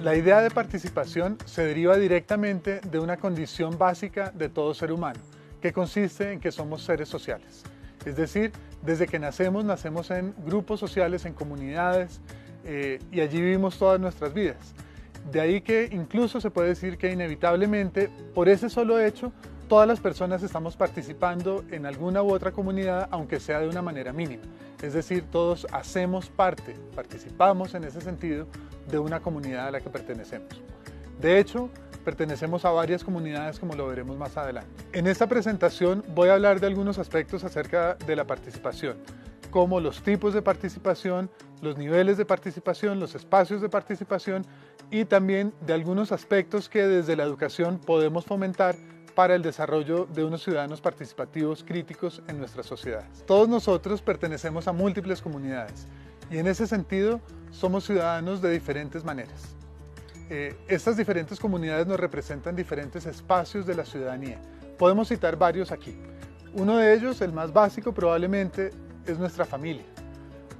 La idea de participación se deriva directamente de una condición básica de todo ser humano, que consiste en que somos seres sociales. Es decir, desde que nacemos en grupos sociales, en comunidades, y allí vivimos todas nuestras vidas. De ahí que incluso se puede decir que inevitablemente, por ese solo hecho, todas las personas estamos participando en alguna u otra comunidad, aunque sea de una manera mínima. Es decir, todos hacemos parte, participamos en ese sentido de una comunidad a la que pertenecemos. De hecho, pertenecemos a varias comunidades, como lo veremos más adelante. En esta presentación voy a hablar de algunos aspectos acerca de la participación, como los tipos de participación, los niveles de participación, los espacios de participación y también de algunos aspectos que desde la educación podemos fomentar para el desarrollo de unos ciudadanos participativos críticos en nuestras sociedades. Todos nosotros pertenecemos a múltiples comunidades y en ese sentido somos ciudadanos de diferentes maneras. Estas diferentes comunidades nos representan diferentes espacios de la ciudadanía. Podemos citar varios aquí. Uno de ellos, el más básico probablemente, es nuestra familia.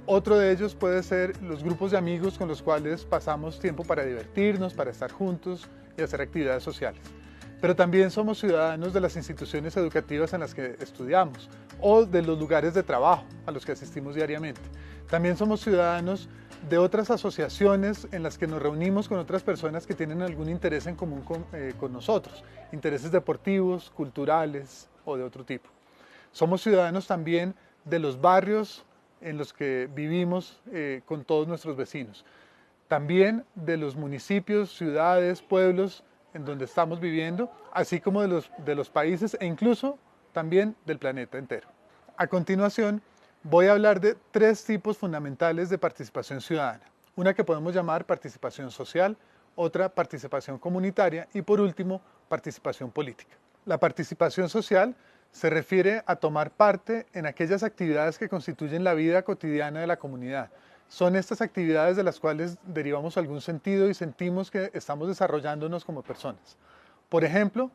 Otro de ellos puede ser los grupos de amigos con los cuales pasamos tiempo para divertirnos, para estar juntos y hacer actividades sociales. Pero también somos ciudadanos de las instituciones educativas en las que estudiamos o de los lugares de trabajo a los que asistimos diariamente. También somos ciudadanos de otras asociaciones en las que nos reunimos con otras personas que tienen algún interés en común con nosotros, intereses deportivos, culturales o de otro tipo. Somos ciudadanos también de los barrios en los que vivimos con todos nuestros vecinos. También de los municipios, ciudades, pueblos en donde estamos viviendo, así como de los países e incluso también del planeta entero. A continuación, voy a hablar de tres tipos fundamentales de participación ciudadana. Una que podemos llamar participación social, otra participación comunitaria y por último, participación política. La participación social se refiere a tomar parte en aquellas actividades que constituyen la vida cotidiana de la comunidad. Son estas actividades de las cuales derivamos algún sentido y sentimos que estamos desarrollándonos como personas. Por ejemplo,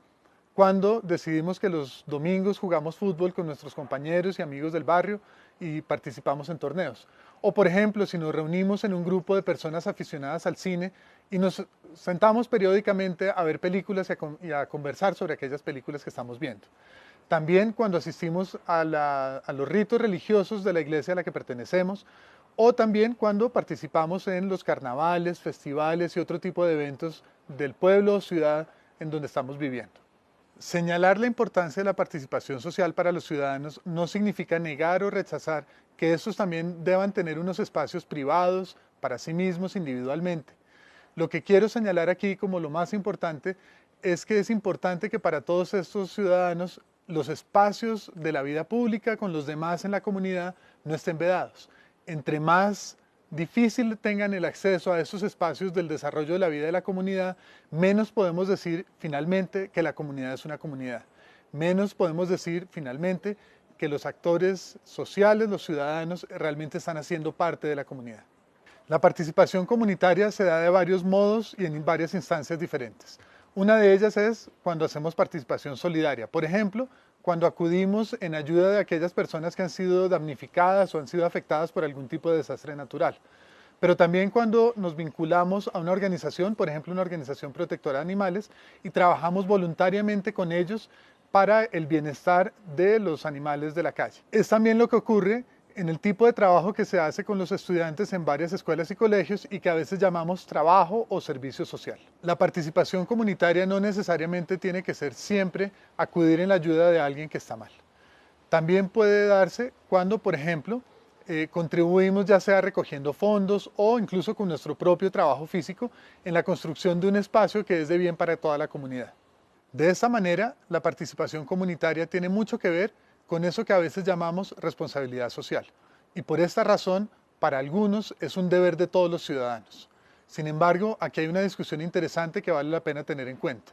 cuando decidimos que los domingos jugamos fútbol con nuestros compañeros y amigos del barrio y participamos en torneos. O por ejemplo, si nos reunimos en un grupo de personas aficionadas al cine y nos sentamos periódicamente a ver películas y a conversar sobre aquellas películas que estamos viendo. También cuando asistimos a los ritos religiosos de la iglesia a la que pertenecemos, o también cuando participamos en los carnavales, festivales y otro tipo de eventos del pueblo o ciudad en donde estamos viviendo. Señalar la importancia de la participación social para los ciudadanos no significa negar o rechazar que estos también deban tener unos espacios privados para sí mismos individualmente. Lo que quiero señalar aquí como lo más importante es que es importante que para todos estos ciudadanos los espacios de la vida pública con los demás en la comunidad no estén vedados. Entre más difícil tengan el acceso a estos espacios del desarrollo de la vida de la comunidad, menos podemos decir finalmente que la comunidad es una comunidad. Menos podemos decir finalmente que los actores sociales, los ciudadanos, realmente están haciendo parte de la comunidad. La participación comunitaria se da de varios modos y en varias instancias diferentes. Una de ellas es cuando hacemos participación solidaria. Por ejemplo, cuando acudimos en ayuda de aquellas personas que han sido damnificadas o han sido afectadas por algún tipo de desastre natural. Pero también cuando nos vinculamos a una organización, por ejemplo una organización protectora de animales, y trabajamos voluntariamente con ellos para el bienestar de los animales de la calle. Es también lo que ocurre en el tipo de trabajo que se hace con los estudiantes en varias escuelas y colegios y que a veces llamamos trabajo o servicio social. La participación comunitaria no necesariamente tiene que ser siempre acudir en la ayuda de alguien que está mal. También puede darse cuando, por ejemplo, contribuimos ya sea recogiendo fondos o incluso con nuestro propio trabajo físico en la construcción de un espacio que es de bien para toda la comunidad. De esta manera, la participación comunitaria tiene mucho que ver con eso que a veces llamamos responsabilidad social. Y por esta razón, para algunos es un deber de todos los ciudadanos. Sin embargo, aquí hay una discusión interesante que vale la pena tener en cuenta.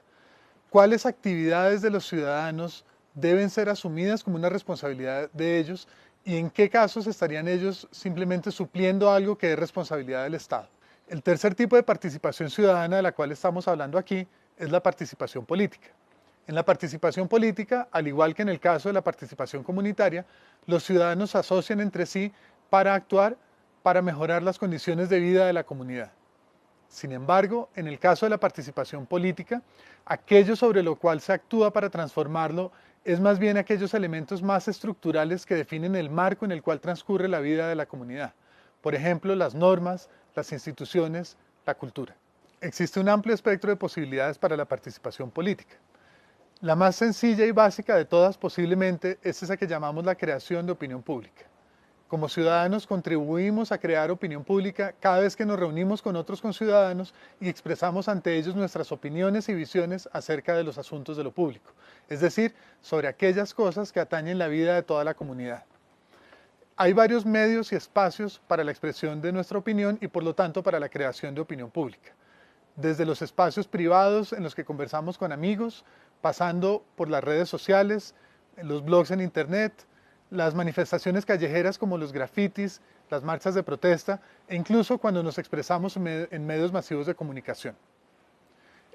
¿Cuáles actividades de los ciudadanos deben ser asumidas como una responsabilidad de ellos y en qué casos estarían ellos simplemente supliendo algo que es responsabilidad del Estado? El tercer tipo de participación ciudadana de la cual estamos hablando aquí es la participación política. En la participación política, al igual que en el caso de la participación comunitaria, los ciudadanos se asocian entre sí para actuar para mejorar las condiciones de vida de la comunidad. Sin embargo, en el caso de la participación política, aquello sobre lo cual se actúa para transformarlo es más bien aquellos elementos más estructurales que definen el marco en el cual transcurre la vida de la comunidad. Por ejemplo, las normas, las instituciones, la cultura. Existe un amplio espectro de posibilidades para la participación política. La más sencilla y básica de todas posiblemente es esa que llamamos la creación de opinión pública. Como ciudadanos contribuimos a crear opinión pública cada vez que nos reunimos con otros conciudadanos y expresamos ante ellos nuestras opiniones y visiones acerca de los asuntos de lo público, es decir, sobre aquellas cosas que atañen la vida de toda la comunidad. Hay varios medios y espacios para la expresión de nuestra opinión y por lo tanto para la creación de opinión pública. Desde los espacios privados en los que conversamos con amigos, pasando por las redes sociales, los blogs en internet, las manifestaciones callejeras como los grafitis, las marchas de protesta e incluso cuando nos expresamos en medios masivos de comunicación.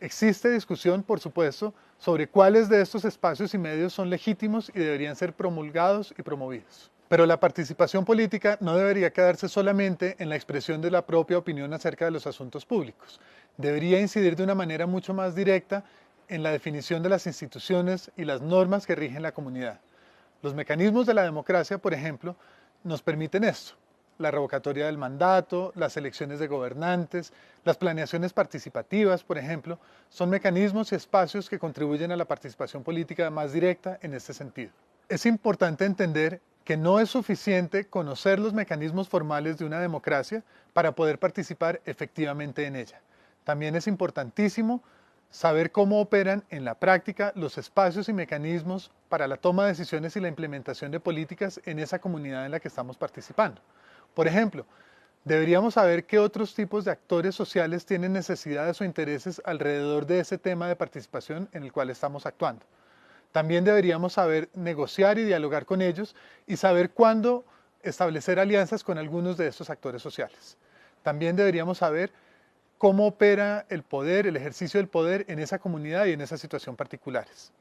Existe discusión, por supuesto, sobre cuáles de estos espacios y medios son legítimos y deberían ser promulgados y promovidos. Pero la participación política no debería quedarse solamente en la expresión de la propia opinión acerca de los asuntos públicos. Debería incidir de una manera mucho más directa en la definición de las instituciones y las normas que rigen la comunidad. Los mecanismos de la democracia, por ejemplo, nos permiten esto. La revocatoria del mandato, las elecciones de gobernantes, las planeaciones participativas, por ejemplo, son mecanismos y espacios que contribuyen a la participación política más directa en este sentido. Es importante entender que no es suficiente conocer los mecanismos formales de una democracia para poder participar efectivamente en ella. También es importantísimo saber cómo operan en la práctica los espacios y mecanismos para la toma de decisiones y la implementación de políticas en esa comunidad en la que estamos participando. Por ejemplo, deberíamos saber qué otros tipos de actores sociales tienen necesidades o intereses alrededor de ese tema de participación en el cual estamos actuando. También deberíamos saber negociar y dialogar con ellos y saber cuándo establecer alianzas con algunos de estos actores sociales. También deberíamos saber cómo opera el poder, el ejercicio del poder en esa comunidad y en esa situación particulares.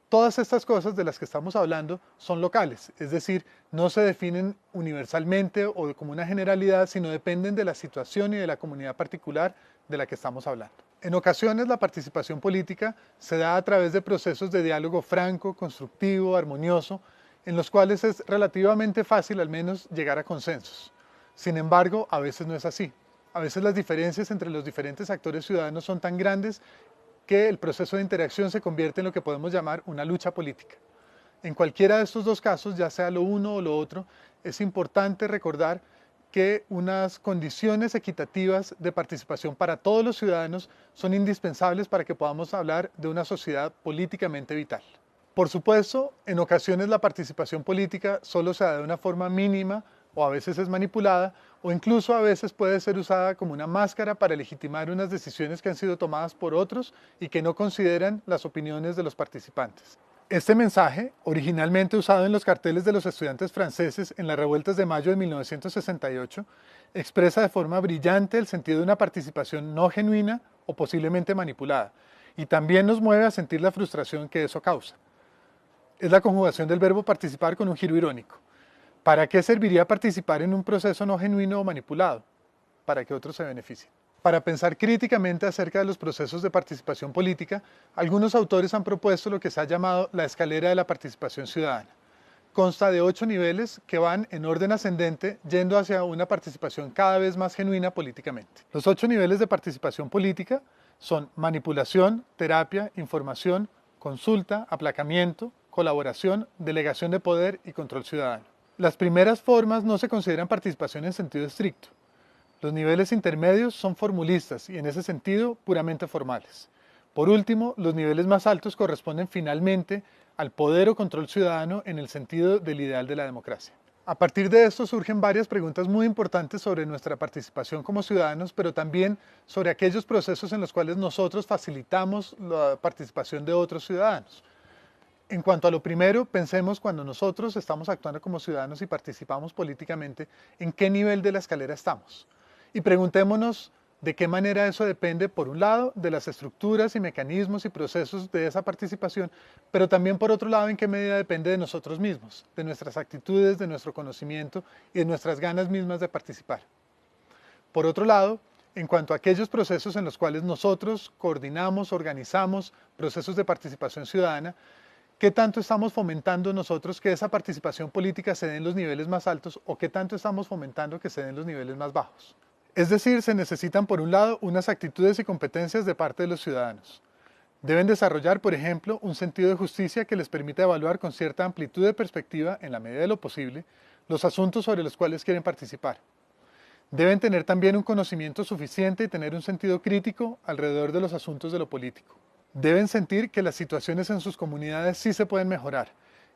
Todas estas cosas de las que estamos hablando son locales, es decir, no se definen universalmente o como una generalidad, sino dependen de la situación y de la comunidad particular de la que estamos hablando. En ocasiones la participación política se da a través de procesos de diálogo franco, constructivo, armonioso, en los cuales es relativamente fácil al menos llegar a consensos. Sin embargo, a veces no es así. A veces las diferencias entre los diferentes actores ciudadanos son tan grandes que el proceso de interacción se convierte en lo que podemos llamar una lucha política. En cualquiera de estos dos casos, ya sea lo uno o lo otro, es importante recordar que unas condiciones equitativas de participación para todos los ciudadanos son indispensables para que podamos hablar de una sociedad políticamente vital. Por supuesto, en ocasiones la participación política solo se da de una forma mínima o a veces es manipulada o incluso a veces puede ser usada como una máscara para legitimar unas decisiones que han sido tomadas por otros y que no consideran las opiniones de los participantes. Este mensaje, originalmente usado en los carteles de los estudiantes franceses en las revueltas de mayo de 1968, expresa de forma brillante el sentido de una participación no genuina o posiblemente manipulada, y también nos mueve a sentir la frustración que eso causa. Es la conjugación del verbo participar con un giro irónico. ¿Para qué serviría participar en un proceso no genuino o manipulado? Para que otros se beneficien. Para pensar críticamente acerca de los procesos de participación política, algunos autores han propuesto lo que se ha llamado la escalera de la participación ciudadana. Consta de 8 niveles que van en orden ascendente yendo hacia una participación cada vez más genuina políticamente. Los 8 niveles de participación política son manipulación, terapia, información, consulta, aplacamiento, colaboración, delegación de poder y control ciudadano. Las primeras formas no se consideran participación en sentido estricto. Los niveles intermedios son formulistas y en ese sentido puramente formales. Por último, los niveles más altos corresponden finalmente al poder o control ciudadano en el sentido del ideal de la democracia. A partir de esto surgen varias preguntas muy importantes sobre nuestra participación como ciudadanos, pero también sobre aquellos procesos en los cuales nosotros facilitamos la participación de otros ciudadanos. En cuanto a lo primero, pensemos cuando nosotros estamos actuando como ciudadanos y participamos políticamente, ¿en qué nivel de la escalera estamos? Y preguntémonos de qué manera eso depende, por un lado, de las estructuras y mecanismos y procesos de esa participación, pero también, por otro lado, en qué medida depende de nosotros mismos, de nuestras actitudes, de nuestro conocimiento y de nuestras ganas mismas de participar. Por otro lado, en cuanto a aquellos procesos en los cuales nosotros coordinamos, organizamos procesos de participación ciudadana, ¿qué tanto estamos fomentando nosotros que esa participación política se dé en los niveles más altos o qué tanto estamos fomentando que se dé en los niveles más bajos? Es decir, se necesitan por un lado unas actitudes y competencias de parte de los ciudadanos. Deben desarrollar, por ejemplo, un sentido de justicia que les permita evaluar con cierta amplitud de perspectiva, en la medida de lo posible, los asuntos sobre los cuales quieren participar. Deben tener también un conocimiento suficiente y tener un sentido crítico alrededor de los asuntos de lo político. Deben sentir que las situaciones en sus comunidades sí se pueden mejorar,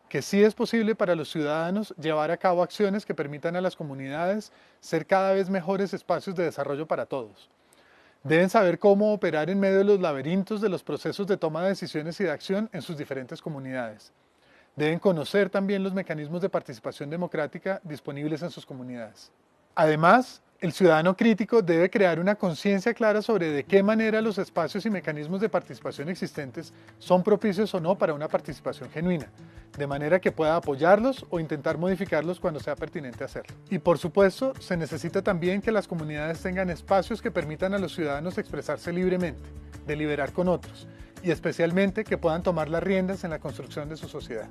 que sí es posible para los ciudadanos llevar a cabo acciones que permitan a las comunidades ser cada vez mejores espacios de desarrollo para todos. Deben saber cómo operar en medio de los laberintos de los procesos de toma de decisiones y de acción en sus diferentes comunidades. Deben conocer también los mecanismos de participación democrática disponibles en sus comunidades. Además, el ciudadano crítico debe crear una conciencia clara sobre de qué manera los espacios y mecanismos de participación existentes son propicios o no para una participación genuina, de manera que pueda apoyarlos o intentar modificarlos cuando sea pertinente hacerlo. Y por supuesto, se necesita también que las comunidades tengan espacios que permitan a los ciudadanos expresarse libremente, deliberar con otros, y especialmente que puedan tomar las riendas en la construcción de su sociedad.